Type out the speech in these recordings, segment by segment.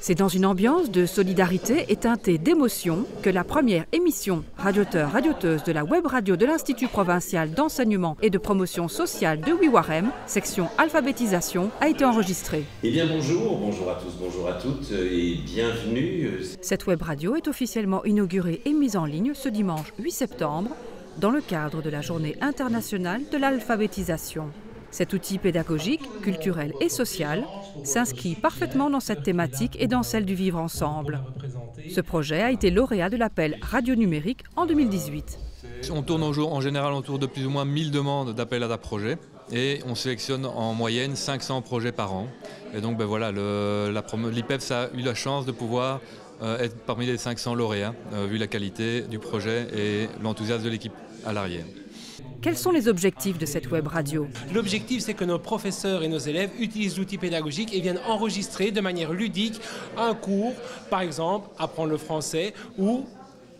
C'est dans une ambiance de solidarité et teintée d'émotion que la première émission radioteur-radioteuse de la web radio de l'Institut provincial d'enseignement et de promotion sociale de Wiwarem, section alphabétisation, a été enregistrée. Eh bien bonjour à tous, bonjour à toutes et bienvenue. Cette web radio est officiellement inaugurée et mise en ligne ce dimanche 8 septembre dans le cadre de la Journée internationale de l'alphabétisation. Cet outil pédagogique, culturel et social s'inscrit parfaitement dans cette thématique et dans celle du vivre ensemble. Ce projet a été lauréat de l'appel Radio Numérique en 2018. On tourne en général autour de plus ou moins 1000 demandes d'appel à projet et on sélectionne en moyenne 500 projets par an. Et donc voilà, l'IPEPS a eu la chance de pouvoir être parmi les 500 lauréats, vu la qualité du projet et l'enthousiasme de l'équipe à l'arrière. Quels sont les objectifs de cette web radio? L'objectif, c'est que nos professeurs et nos élèves utilisent l'outil pédagogique et viennent enregistrer de manière ludique un cours, par exemple, apprendre le français ou...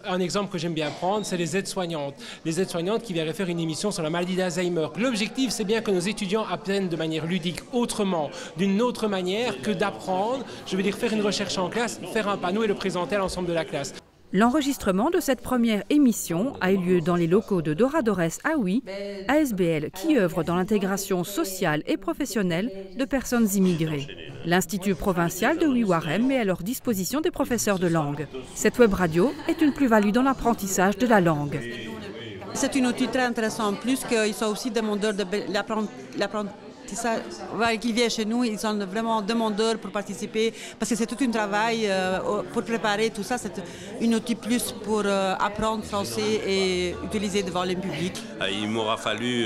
Un exemple que j'aime bien prendre, c'est les aides-soignantes. Les aides-soignantes qui viendraient faire une émission sur la maladie d'Alzheimer. L'objectif, c'est bien que nos étudiants apprennent de manière ludique, autrement, d'une autre manière que d'apprendre, je veux dire faire une recherche en classe, faire un panneau et le présenter à l'ensemble de la classe. L'enregistrement de cette première émission a eu lieu dans les locaux de Doradores Aoui, ASBL qui œuvre dans l'intégration sociale et professionnelle de personnes immigrées. L'Institut provincial de Wiwarem met à leur disposition des professeurs de langue. Cette web radio est une plus-value dans l'apprentissage de la langue. C'est un outil très intéressant, en plus qu'ils sont aussi demandeurs de l'apprentissage. Qu'ils viennent chez nous, ils sont vraiment demandeurs pour participer, parce que c'est tout un travail pour préparer tout ça. C'est un outil plus pour apprendre français et utiliser devant le public. Il m'aura fallu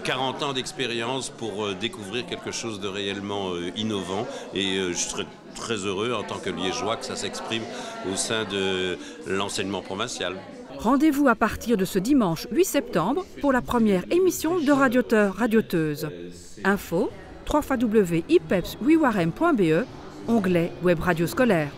40 ans d'expérience pour découvrir quelque chose de réellement innovant et je serais très heureux en tant que liégeois que ça s'exprime au sein de l'enseignement provincial. Rendez-vous à partir de ce dimanche 8 septembre pour la première émission de Radioteur-Radioteuse. Info www.ipepswiwarem.be, onglet Web Radio scolaire.